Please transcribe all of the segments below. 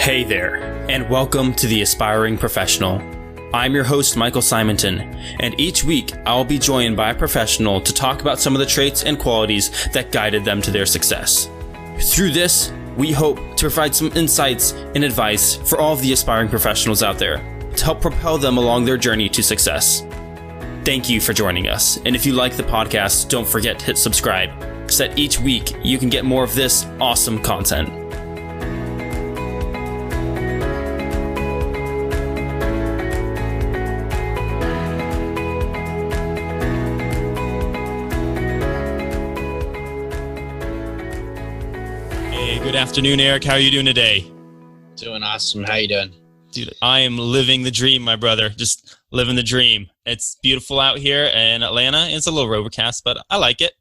Hey there, and welcome to The Aspiring Professional. I'm your host, Michael Simonton, and each week I'll be joined by a professional to talk about some of the traits and qualities that guided them to their success. Through this, we hope to provide some insights and advice for all of the aspiring professionals out there to help propel them along their journey to success. Thank you for joining us, and if you like the podcast, don't forget to hit subscribe so that each week you can get more of this awesome content. Good afternoon, Eric. How are you doing today? Doing awesome. How you doing? Dude, I am living the dream, my brother. Just living the dream. It's beautiful out here in Atlanta. It's a little overcast, but I like it.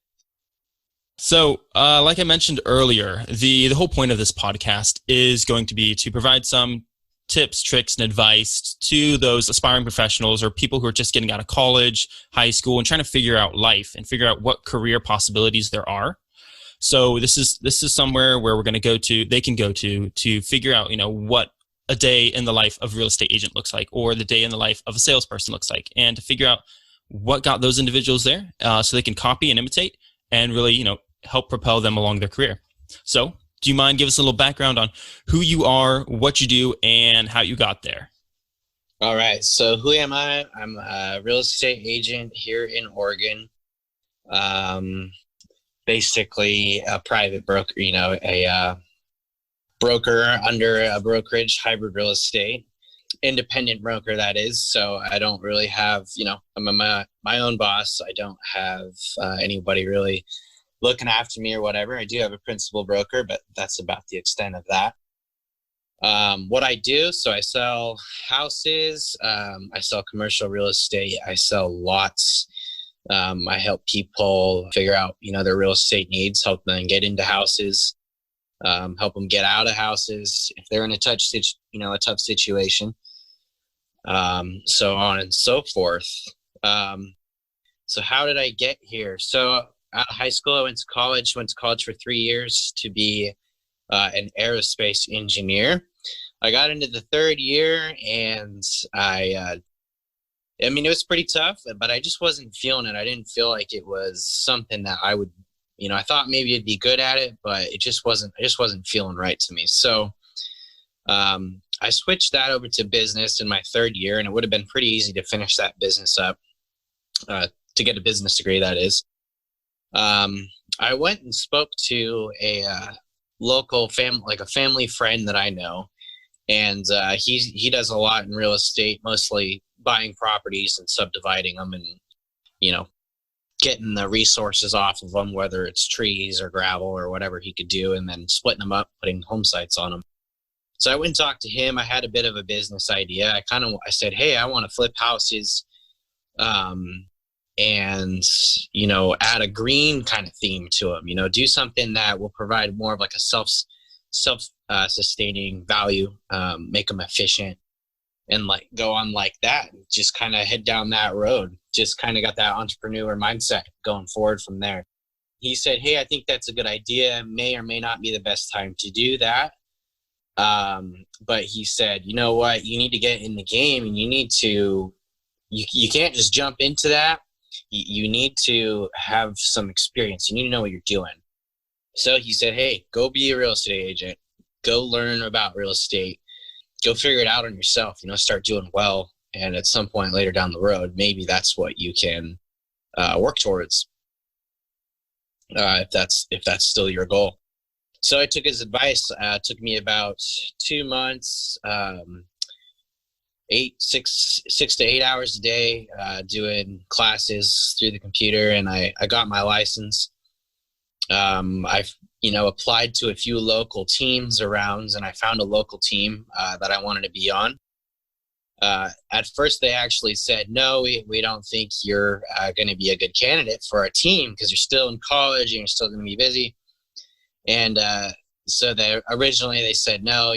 So, like I mentioned earlier, the whole point of this podcast is going to be to provide some tips, tricks, and advice to those aspiring professionals or people who are just getting out of college, high school, and trying to figure out life and figure out what career possibilities there are. So this is somewhere where they can go to figure out, what a day in the life of a real estate agent looks like, or the day in the life of a salesperson looks like, and to figure out what got those individuals there, so they can copy and imitate and really, help propel them along their career. So do you mind give us a little background on who you are, what you do, and how you got there? All right. So who am I? I'm a real estate agent here in Oregon. Basically a private broker, a broker under a brokerage, hybrid real estate, independent broker, that is. So I don't really have, I'm my own boss. I don't have anybody really looking after me or whatever. I do have a principal broker, but that's about the extent of that. What I do, so I sell houses, I sell commercial real estate, I sell lots. I help people figure out, their real estate needs, help them get into houses, help them get out of houses if they're in a tough situation, so on and so forth. So how did I get here? So out of high school, I went to college for 3 years to be an aerospace engineer. I got into the third year and it was pretty tough, but I just wasn't feeling it. I didn't feel like it was something that I would, I thought maybe I'd be good at it, but it just wasn't feeling right to me. So I switched that over to business in my third year, and it would have been pretty easy to finish that business up, to get a business degree, that is. I went and spoke to a local family friend that I know, and he does a lot in real estate, mostly buying properties and subdividing them and, getting the resources off of them, whether it's trees or gravel or whatever he could do, and then splitting them up, putting home sites on them. So I went and talked to him. I had a bit of a business idea. I said, hey, I want to flip houses, and, add a green kind of theme to them, do something that will provide more of like a self-sustaining value, make them efficient, and go on like that, just kind of head down that road. Just kind of got that entrepreneur mindset going forward from there. He said, hey, I think that's a good idea. May or may not be the best time to do that. But he said, you know what, you need to get in the game, and you can't just jump into that. You need to have some experience. You need to know what you're doing. So he said, hey, go be a real estate agent. Go learn about real estate. Go figure it out on yourself, start doing well. And at some point later down the road, maybe that's what you can work towards, if that's still your goal. So I took his advice. It took me about 2 months, 6 to 8 hours a day, doing classes through the computer, and I got my license. I've applied to a few local teams around, and I found a local team that I wanted to be on. At first, they actually said, no, we don't think you're going to be a good candidate for our team because you're still in college and you're still going to be busy. And so originally they said, no,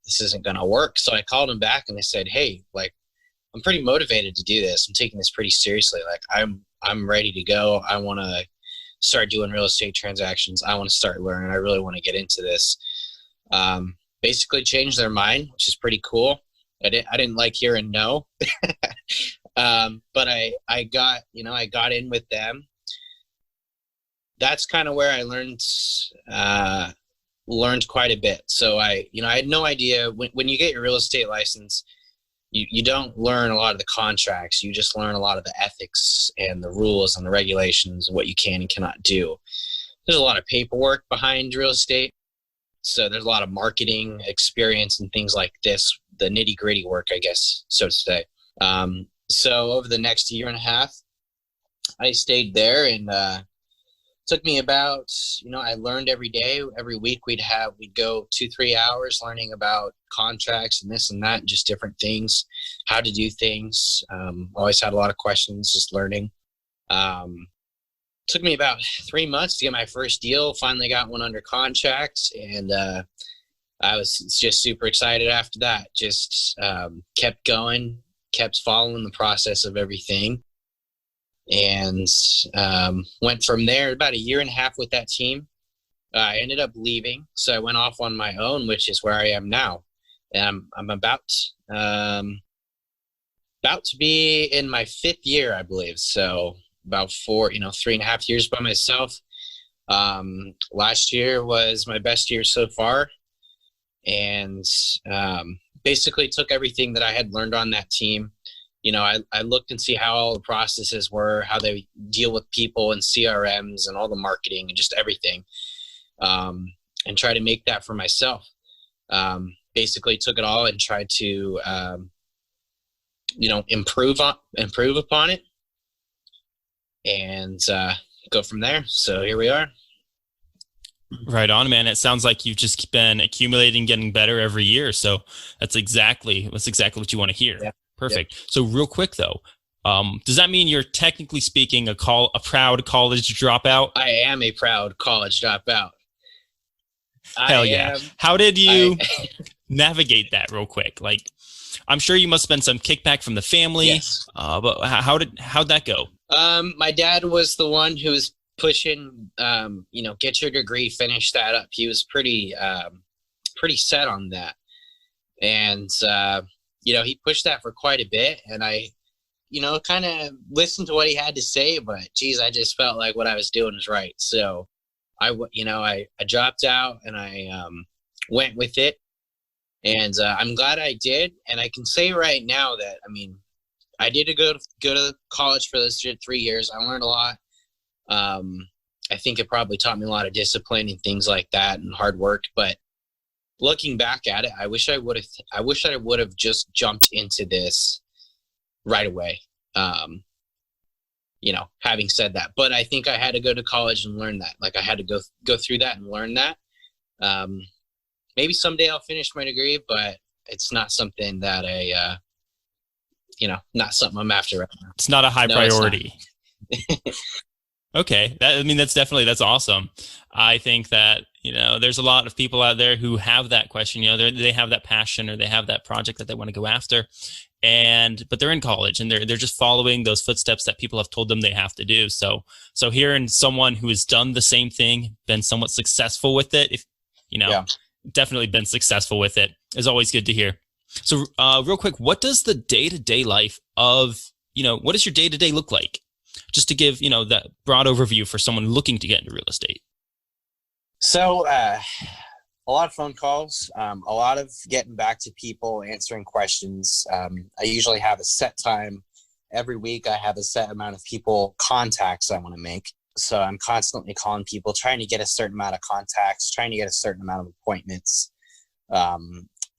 this isn't going to work. So I called them back and they said, hey, I'm pretty motivated to do this. I'm taking this pretty seriously. I'm ready to go. I want to start doing real estate transactions. I want to start learning. I really want to get into this. basically changed their mind, which is pretty cool. I didn't like hearing no. But I got, I got in with them. That's kind of where I learned quite a bit. So I had no idea when you get your real estate license, you don't learn a lot of the contracts. You just learn a lot of the ethics and the rules and the regulations and what you can and cannot do. There's a lot of paperwork behind real estate. So there's a lot of marketing experience and things like this, the nitty gritty work, I guess, so to say. So over the next year and a half, I stayed there, and took me about, I learned every day. Every week we'd go 2-3 hours learning about contracts and this and that, and just different things, how to do things. Always had a lot of questions, just learning. Took me about 3 months to get my first deal. Finally got one under contract, and I was just super excited after that. Just kept going, kept following the process of everything, and went from there. About a year and a half with that team. I ended up leaving, so I went off on my own, which is where I am now. And I'm about to be in my 5th year, I believe. So about 3.5 years by myself. Last year was my best year so far, and basically took everything that I had learned on that team. I looked and see how all the processes were, how they deal with people and CRMs and all the marketing and just everything, and try to make that for myself. Basically took it all and tried to, improve upon it, and go from there. So here we are. Right on, man. It sounds like you've just been accumulating, getting better every year. So that's exactly what you want to hear. Yeah. Perfect. Yep. So real quick though, does that mean you're technically speaking a proud college dropout? I am a proud college dropout. Hell yeah. How did you navigate that real quick? Like, I'm sure you must have been some kickback from the family. Yes. But how'd that go? My dad was the one who was pushing, get your degree, finish that up. He was pretty set on that. And, he pushed that for quite a bit, and I, kind of listened to what he had to say, but geez, I just felt like what I was doing was right. So I dropped out, and I went with it, and I'm glad I did. And I can say right now that, I did go to college for those 3 years. I learned a lot. I think it probably taught me a lot of discipline and things like that, and hard work. But looking back at it, I wish I would have just jumped into this right away. Having said that, but I think I had to go to college and learn that. Like, I had to go through that and learn that. Maybe someday I'll finish my degree, but it's not something that not something I'm after right now. It's not a high priority. Okay. That's awesome. I think that, there's a lot of people out there who have that question, they have that passion, or they have that project that they want to go after, but they're in college, and they're just following those footsteps that people have told them they have to do. So hearing someone who has done the same thing, been somewhat successful with it, definitely been successful with it, is always good to hear. So real quick, what does the day-to-day life of, what does your day-to-day look like? Just to give, that broad overview for someone looking to get into real estate. So a lot of phone calls, a lot of getting back to people, answering questions. I usually have a set time. Every week I have a set amount of contacts I want to make. So I'm constantly calling people, trying to get a certain amount of contacts, trying to get a certain amount of appointments,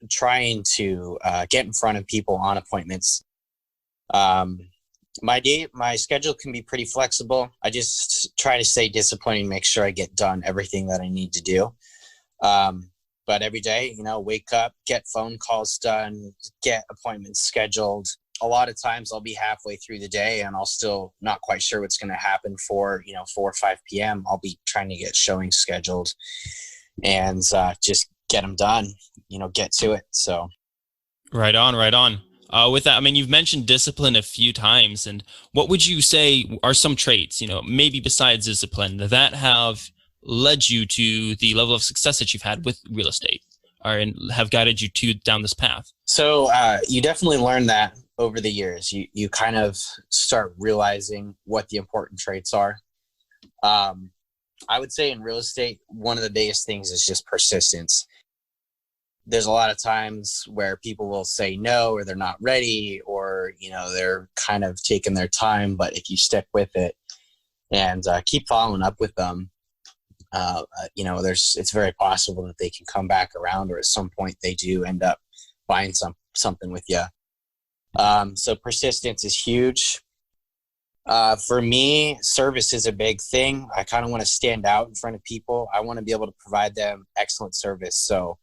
trying to get in front of people on appointments. My schedule can be pretty flexible. I just try to stay disciplined and make sure I get done everything that I need to do. But every day, wake up, get phone calls done, get appointments scheduled. A lot of times I'll be halfway through the day and I'll still not quite sure what's going to happen for, 4 or 5 p.m. I'll be trying to get showings scheduled and just get them done, get to it. So. Right on. With that, you've mentioned discipline a few times, and what would you say are some traits, maybe besides discipline, that have led you to the level of success that you've had with real estate? are and have guided you to down this path? So you definitely learn that over the years. You kind of start realizing what the important traits are. I would say in real estate, one of the biggest things is just persistence. There's a lot of times where people will say no, or they're not ready, or, they're kind of taking their time. But if you stick with it and keep following up with them, it's very possible that they can come back around, or at some point they do end up buying something with you. So persistence is huge. For me, service is a big thing. I kind of want to stand out in front of people. I want to be able to provide them excellent service. So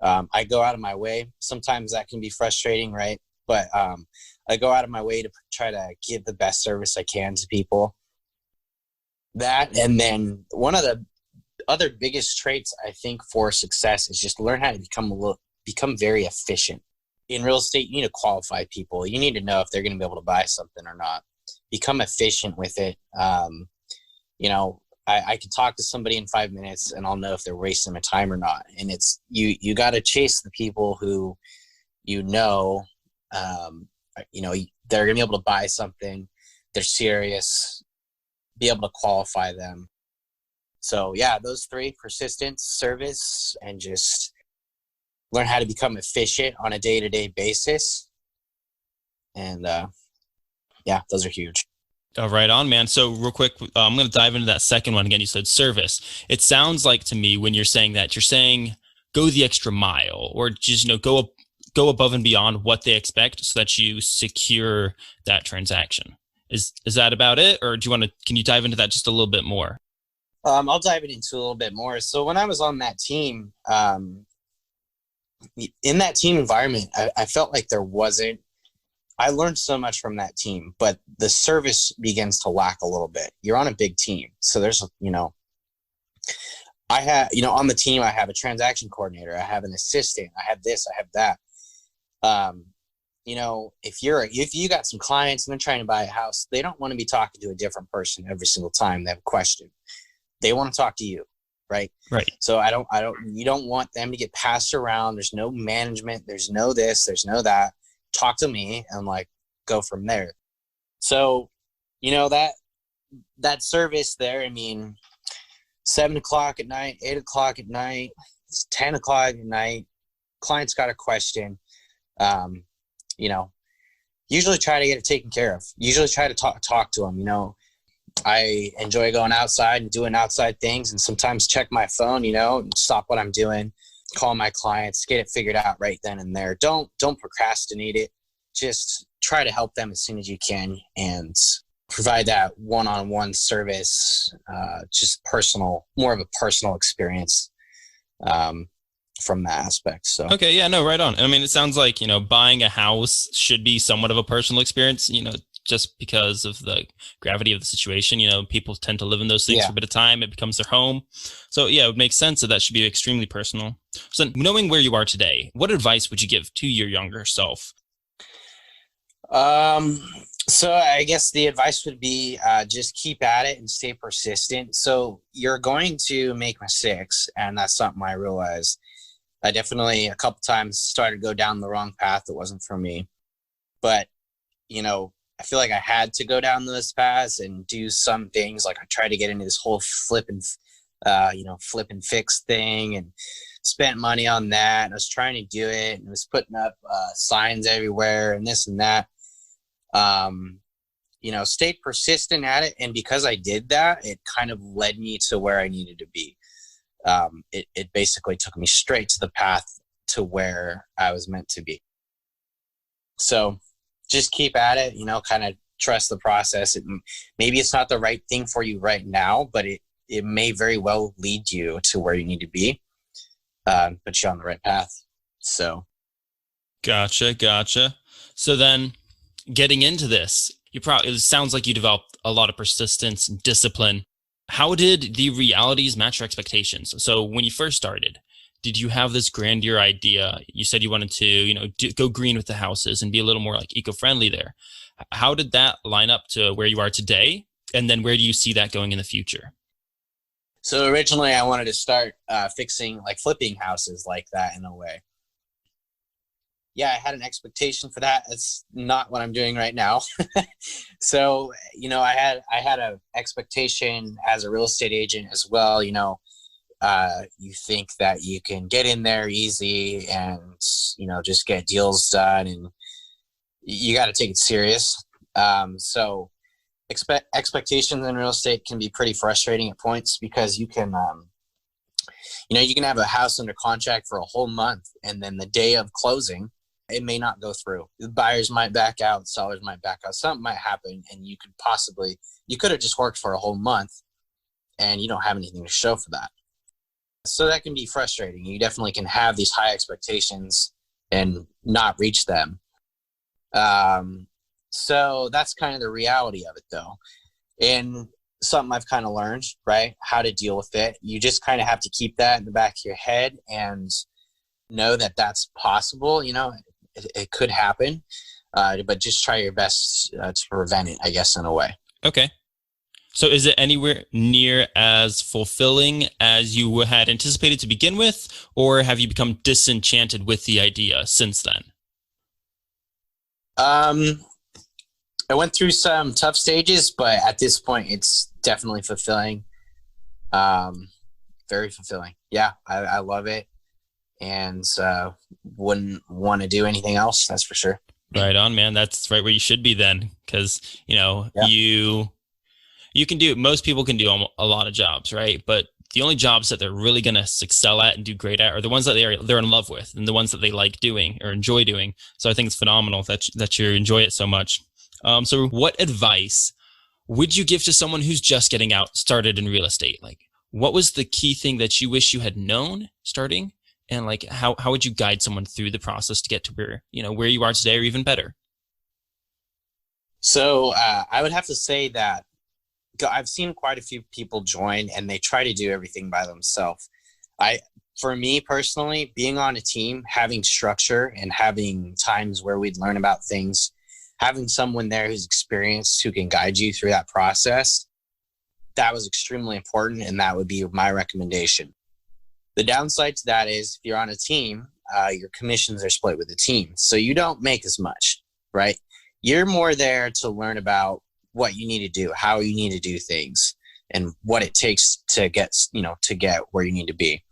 I go out of my way. Sometimes that can be frustrating, right? But I go out of my way to try to give the best service I can to people. That, and then one of the other biggest traits I think for success is just learn how to become very efficient. In real estate, you need to qualify people. You need to know if they're going to be able to buy something or not. Become efficient with it. I can talk to somebody in 5 minutes and I'll know if they're wasting my time or not. And it's you got to chase the people who they're going to be able to buy something. They're serious. Be able to qualify them. So yeah, those three: persistence, service, and just learn how to become efficient on a day-to-day basis. And those are huge. Oh, right on, man. So real quick, I'm going to dive into that second one again. You said service. It sounds like to me when you're saying that, you're saying go the extra mile, or just, go above and beyond what they expect so that you secure that transaction. Is that about it? Or can you dive into that just a little bit more? I'll dive into a little bit more. So when I was on that team, in that team environment, I felt like I learned so much from that team, but the service begins to lack a little bit. You're on a big team. So there's, I have, on the team, I have a transaction coordinator. I have an assistant. I have this, I have that. If you got some clients and they're trying to buy a house, they don't want to be talking to a different person every single time they have a question. They want to talk to you. Right. Right. So you don't want them to get passed around. There's no management. There's no this, there's no that. Talk to me and go from there. So, that service there, 7:00 at night, 8:00 at night, 10:00 at night, client's got a question, usually try to get it taken care of. Usually try to talk to them. I enjoy going outside and doing outside things, and sometimes check my phone, and stop what I'm doing, call my clients, get it figured out right then and there. Don't procrastinate it. Just try to help them as soon as you can and provide that one-on-one service, just more of a personal experience from that aspect. So okay, yeah, no, right on. It sounds like buying a house should be somewhat of a personal experience. Just because of the gravity of the situation, people tend to live in those things for a bit of time. It becomes their home. So yeah, it would make sense that should be extremely personal. So knowing where you are today, what advice would you give to your younger self? So I guess the advice would be, just keep at it and stay persistent. So you're going to make mistakes, and that's something I realized. I definitely a couple times started to go down the wrong path. It wasn't for me, but I feel like I had to go down those paths and do some things. Like I tried to get into this whole flip and fix thing and spent money on that. And I was trying to do it and was putting up signs everywhere and this and that. Stayed persistent at it. And because I did that, it kind of led me to where I needed to be. It basically took me straight to the path to where I was meant to be. So just keep at it, kind of trust the process. Maybe it's not the right thing for you right now, but it may very well lead you to where you need to be, put you on the right path. So. Gotcha. So then getting into this, it sounds like you developed a lot of persistence and discipline. How did the realities match your expectations? So when you first started, did you have this grandeur idea? You said you wanted to, go green with the houses and be a little more eco-friendly there. How did that line up to where you are today? And then where do you see that going in the future? So originally I wanted to start fixing, like flipping houses like that in a way. Yeah, I had an expectation for that. It's not what I'm doing right now. So, I had a expectation as a real estate agent as well. You think that you can get in there easy and, just get deals done, and you got to take it serious. So expectations in real estate can be pretty frustrating at points, because you can have a house under contract for a whole month, and then the day of closing, it may not go through. The buyers might back out, sellers might back out, something might happen, and you could have just worked for a whole month and you don't have anything to show for that. So that can be frustrating. You definitely can have these high expectations and not reach them. So that's kind of the reality of it, though. And something I've kind of learned, right? How to deal with it. You just kind of have to keep that in the back of your head and know that that's possible. It could happen, but just try your best to prevent it, I guess, in a way. Okay. So is it anywhere near as fulfilling as you had anticipated to begin with, or have you become disenchanted with the idea since then? I went through some tough stages, but at this point, it's definitely fulfilling. Very fulfilling. Yeah, I love it, and wouldn't want to do anything else. That's for sure. Right on, man. That's right where you should be then, because Yeah. you can do, most people can do a lot of jobs, right? But the only jobs that they're really going to excel at and do great at are the ones that they're in love with, and the ones that they like doing or enjoy doing. So I think it's phenomenal that you enjoy it so much. So what advice would you give to someone who's just getting started in real estate? Like, what was the key thing that you wish you had known starting? And like, how would you guide someone through the process to get to where you are today, or even better? So I would have to say that I've seen quite a few people join and they try to do everything by themselves. For me personally, being on a team, having structure and having times where we'd learn about things, having someone there who's experienced, who can guide you through that process, that was extremely important, and that would be my recommendation. The downside to that is, if you're on a team, your commissions are split with the team, so you don't make as much, right? You're more there to learn about what you need to do, how you need to do things, and what it takes to get where you need to be.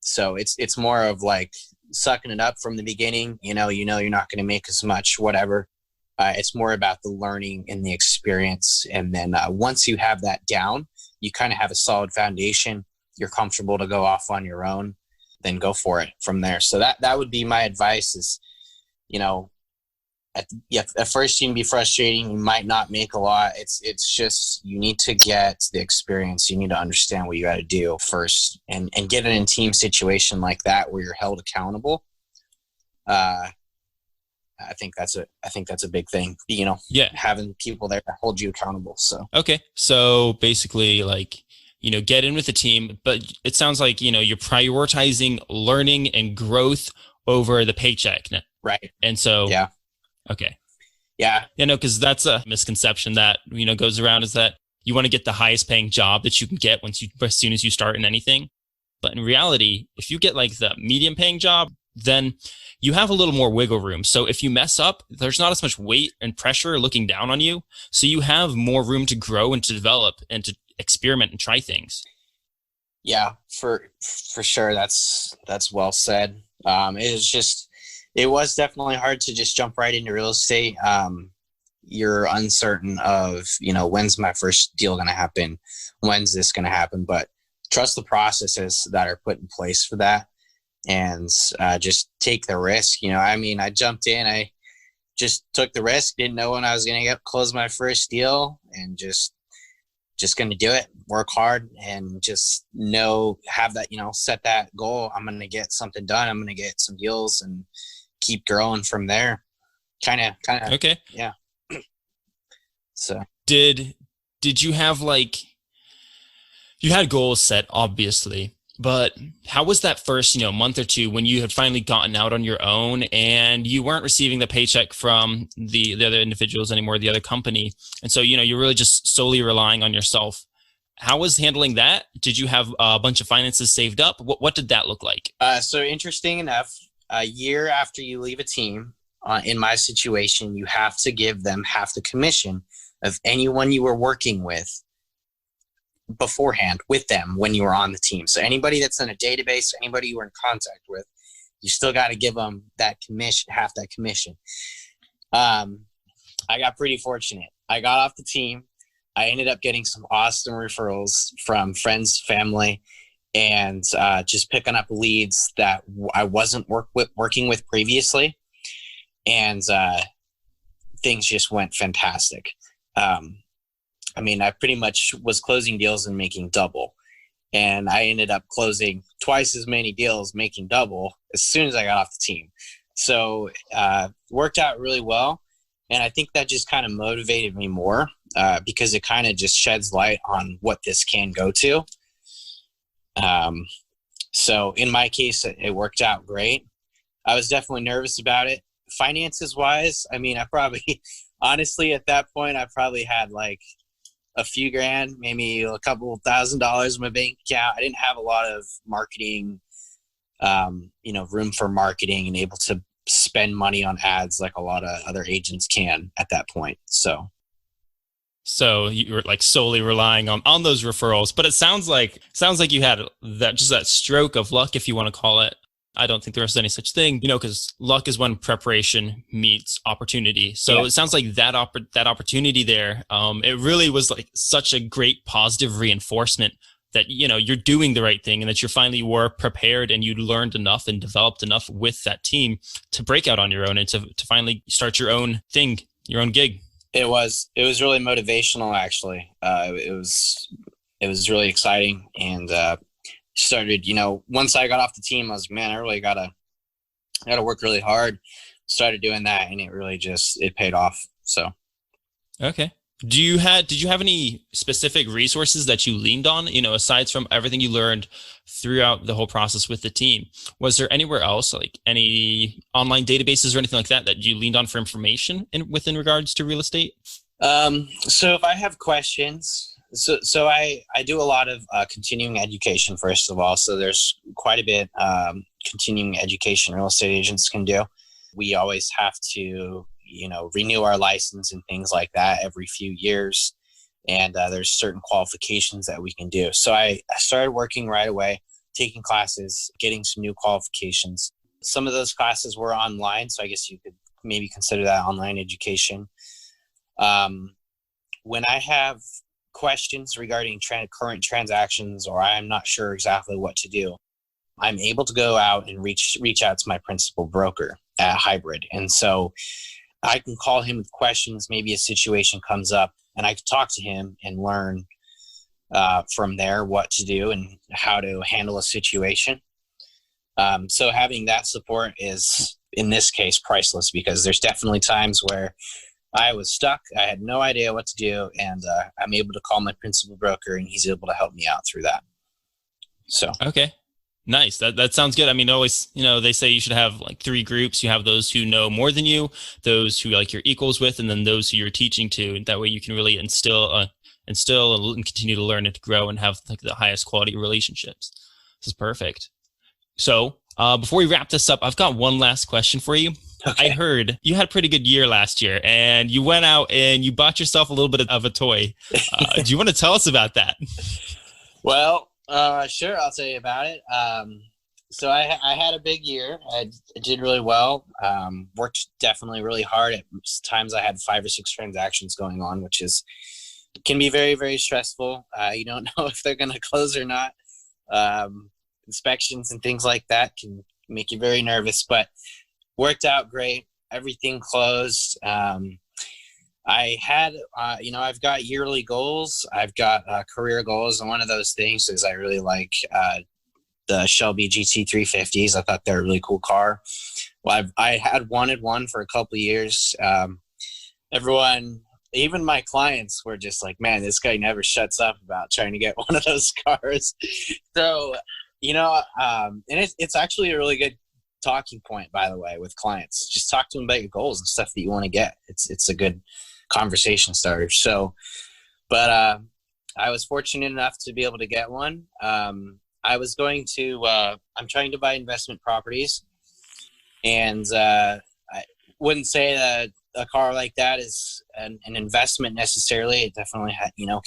So it's more of like sucking it up from the beginning. You're not going to make as much, whatever. It's more about the learning and the experience. And then once you have that down, you kind of have a solid foundation. You're comfortable to go off on your own, then go for it from there. So that would be my advice is, at first you can be frustrating. You might not make a lot. It's just, you need to get the experience. You need to understand what you got to do first, and get in a team situation like that where you're held accountable. I think that's a big thing, Yeah. having people there to hold you accountable. So, Okay. So basically, like, get in with the team, but it sounds like, you're prioritizing learning and growth over the paycheck. right. And so, Yeah. Okay. Yeah. Because that's a misconception that, goes around, is that you want to get the highest paying job that you can get as soon as you start in anything. But in reality, if you get like the medium paying job, then you have a little more wiggle room. So if you mess up, there's not as much weight and pressure looking down on you. So you have more room to grow and to develop and to experiment and try things. Yeah, for sure. That's well said. It was definitely hard to just jump right into real estate. You're uncertain of, when's my first deal going to happen? When's this going to happen? But trust the processes that are put in place for that, and just take the risk. I jumped in, I just took the risk, didn't know when I was going to close my first deal, and just going to do it, work hard, and just have that, set that goal. I'm going to get something done. I'm going to get some deals and keep growing from there. Kind of. Okay. Yeah. So did you have you had goals set, obviously, but how was that first, month or two when you had finally gotten out on your own and you weren't receiving the paycheck from the other individuals anymore, the other company? And so, you're really just solely relying on yourself. How was handling that? Did you have a bunch of finances saved up? What did that look like? So interesting enough, a year after you leave a team, in my situation, you have to give them half the commission of anyone you were working with beforehand with them when you were on the team. So anybody that's in a database, anybody you were in contact with, you still got to give them that commission, half that commission. I got pretty fortunate. I got off the team. I ended up getting some awesome referrals from friends, family, and just picking up leads that I wasn't working with previously. And things just went fantastic. I mean, I pretty much was closing deals and making double. And I ended up closing twice as many deals, making double as soon as I got off the team. So worked out really well. And I think that just kind of motivated me more because it kind of just sheds light on what this can go to. So in my case, it worked out great. I was definitely nervous about it. Finances wise, I mean, I probably, honestly, at that point, I probably had like a few grand, maybe a couple $1,000s in my bank account. I didn't have a lot of marketing, room for marketing and able to spend money on ads like a lot of other agents can at that point. So you were like solely relying on those referrals, but it sounds like you had that stroke of luck, if you want to call it. I don't think there was any such thing, because luck is when preparation meets opportunity. So yeah. It sounds like that opportunity there, it really was like such a great positive reinforcement that, you're doing the right thing and that you finally were prepared and you learned enough and developed enough with that team to break out on your own and to finally start your own thing, your own gig. It was really motivational, actually. It was really exciting. And, started, once I got off the team, I was, man, I really gotta work really hard. Started doing that, and it really it paid off. So, okay. Did you have any specific resources that you leaned on, aside from everything you learned throughout the whole process with the team? Was there anywhere else, like any online databases or anything like that you leaned on for information within regards to real estate? So if I have questions, so I do a lot of continuing education, first of all. So there's quite a bit continuing education real estate agents can do. We always have to, renew our license and things like that every few years. And there's certain qualifications that we can do. So I started working right away, taking classes, getting some new qualifications. Some of those classes were online, so I guess you could maybe consider that online education. When I have questions regarding current transactions, or I'm not sure exactly what to do, I'm able to go out and reach out to my principal broker at Hybrid. And so I can call him with questions. Maybe a situation comes up and I can talk to him and learn from there what to do and how to handle a situation. So having that support is, in this case, priceless, because there's definitely times where I was stuck. I had no idea what to do, and I'm able to call my principal broker, and he's able to help me out through that. So okay, nice. That sounds good. I mean, always, they say you should have like 3 groups. You have those who know more than you, those who like you're equals with, and then those who you're teaching to. And that way, you can really instill and continue to learn and to grow and have like the highest quality relationships. This is perfect. So before we wrap this up, I've got one last question for you. Okay. I heard you had a pretty good year last year, and you went out and you bought yourself a little bit of a toy. Do you want to tell us about that? Well, sure, I'll tell you about it. So I had a big year. I did really well. Worked definitely really hard. At times I had 5 or 6 transactions going on, which can be very, very stressful. You don't know if they're going to close or not. Inspections and things like that can make you very nervous, but worked out great. Everything closed. I had, I've got yearly goals. I've got career goals. And one of those things is I really like the Shelby GT350s. I thought they're a really cool car. Well, I had wanted one for a couple of years. Everyone, even my clients, were just like, man, this guy never shuts up about trying to get one of those cars. So, and it's actually a really good talking point, by the way, with clients. Just talk to them about your goals and stuff that you want to get. It's a good conversation starter. So, but I was fortunate enough to be able to get one. I was going to, I'm trying to buy investment properties, and I wouldn't say that a car like that is an investment necessarily. It definitely,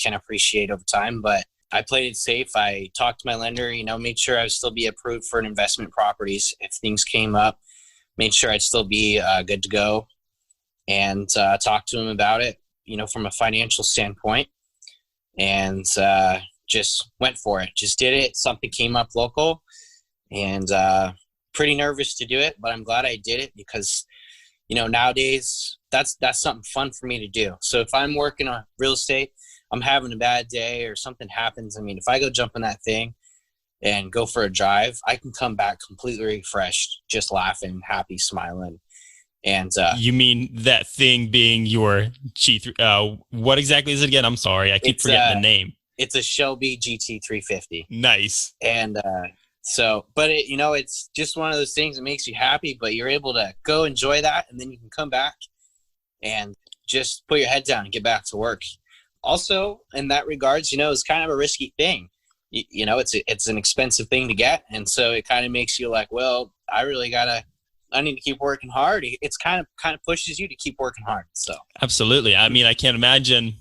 can appreciate over time, but I played it safe. I talked to my lender, made sure I would still be approved for an investment properties. If things came up, made sure I'd still be good to go, and talked to him about it, from a financial standpoint, and just went for it. Just did it. Something came up local, and pretty nervous to do it, but I'm glad I did it because, nowadays that's something fun for me to do. So if I'm working on real estate, I'm having a bad day or something happens, I mean, if I go jump in that thing and go for a drive, I can come back completely refreshed, just laughing, happy, smiling. And you mean that thing being your G3? What exactly is it again? I'm sorry, I keep forgetting the name. It's a Shelby GT350. Nice. And so, but it's just one of those things that makes you happy, but you're able to go enjoy that, and then you can come back and just put your head down and get back to work. Also, in that regards, it's kind of a risky thing. It's an expensive thing to get, and so it kind of makes you like, well, I need to keep working hard. It's kind of pushes you to keep working hard. So absolutely. I mean, I can't imagine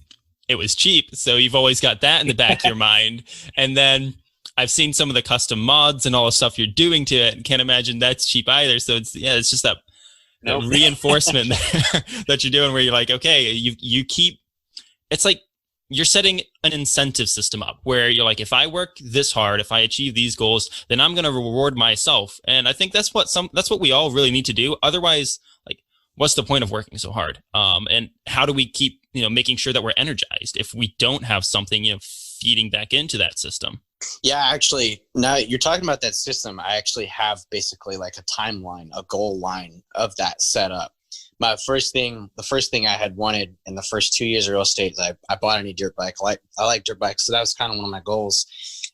it was cheap. So you've always got that in the back of your mind. And then I've seen some of the custom mods and all the stuff you're doing to it, and can't imagine that's cheap either. So it's just that reinforcement there that you're doing where you're like, okay, you keep, it's like you're setting an incentive system up where you're like, if I work this hard, if I achieve these goals, then I'm going to reward myself. And I think that's what we all really need to do. Otherwise, like, what's the point of working so hard? And how do we keep, making sure that we're energized if we don't have something, feeding back into that system? Yeah, actually, now you're talking about that system. I actually have basically like a timeline, a goal line of that set up. The first thing I had wanted in the first 2 years of real estate is I bought a new dirt bike. I like dirt bikes, so that was kind of one of my goals,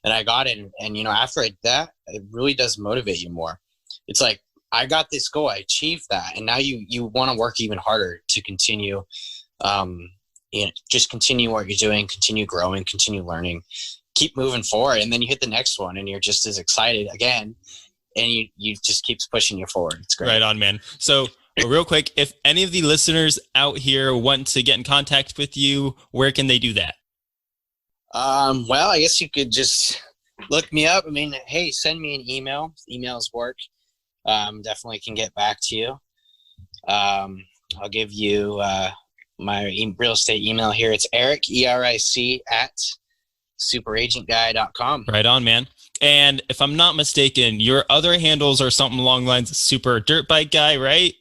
and I got it. And after I did that, it really does motivate you more. It's like, I got this goal, I achieved that, and now you want to work even harder to continue, just continue what you're doing, continue growing, continue learning, keep moving forward, and then you hit the next one, and you're just as excited again, and you just keeps pushing you forward. It's great. Right on, man. So, real quick, if any of the listeners out here want to get in contact with you, where can they do that? Well, I guess you could just look me up. I mean, hey, send me an email. Emails work. Definitely can get back to you. I'll give you my real estate email here. It's Eric, ERIC, at superagentguy.com. Right on, man. And if I'm not mistaken, your other handles are something along the lines of Super Dirt Bike Guy, right?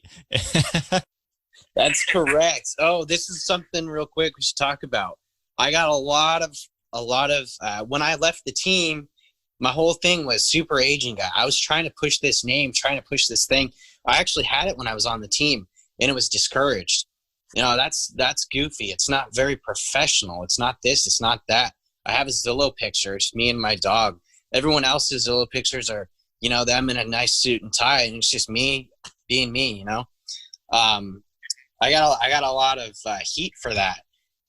That's correct. Oh, this is something real quick we should talk about. I got a lot of when I left the team, my whole thing was Super Agent Guy. I was trying to push this name, trying to push this thing. I actually had it when I was on the team, and it was discouraged. That's goofy. It's not very professional. It's not this, it's not that. I have a Zillow picture. It's me and my dog. Everyone else's Zillow pictures are, them in a nice suit and tie, and it's just me being me, I got a lot of heat for that.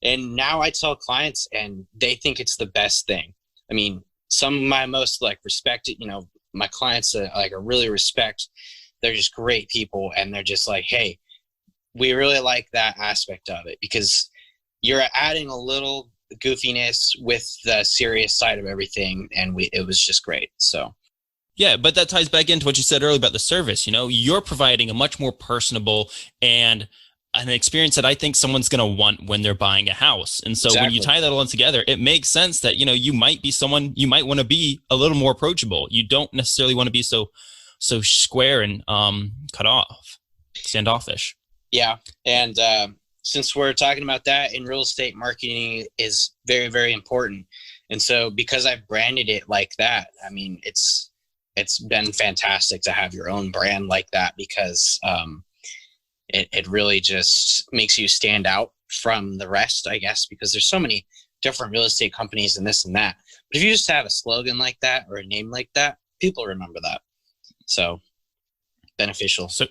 And now I tell clients, and they think it's the best thing. I mean, some of my most respected, my clients that I really respect, they're just great people. And they're just like, hey, we really like that aspect of it because you're adding a little goofiness with the serious side of everything. And it was just great. So. Yeah, but that ties back into what you said earlier about the service. You're providing a much more personable and an experience that I think someone's going to want when they're buying a house. And so exactly. When you tie that all in together, it makes sense that, you might be someone, you might want to be a little more approachable. You don't necessarily want to be so square and cut off, standoffish. Yeah. And since we're talking about that, in real estate, marketing is very, very important. And so because I've branded it like that, I mean, it's been fantastic to have your own brand like that because it really just makes you stand out from the rest, I guess, because there's so many different real estate companies and this and that. But if you just have a slogan like that or a name like that, people remember that. So beneficial. So,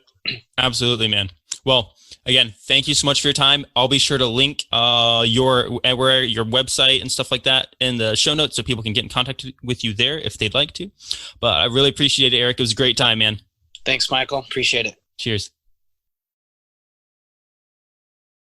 absolutely, man. Well, Again, thank you so much for your time. I'll be sure to link your website and stuff like that in the show notes so people can get in contact with you there if they'd like to. But I really appreciate it, Eric. It was a great time, man. Thanks, Michael. Appreciate it. Cheers.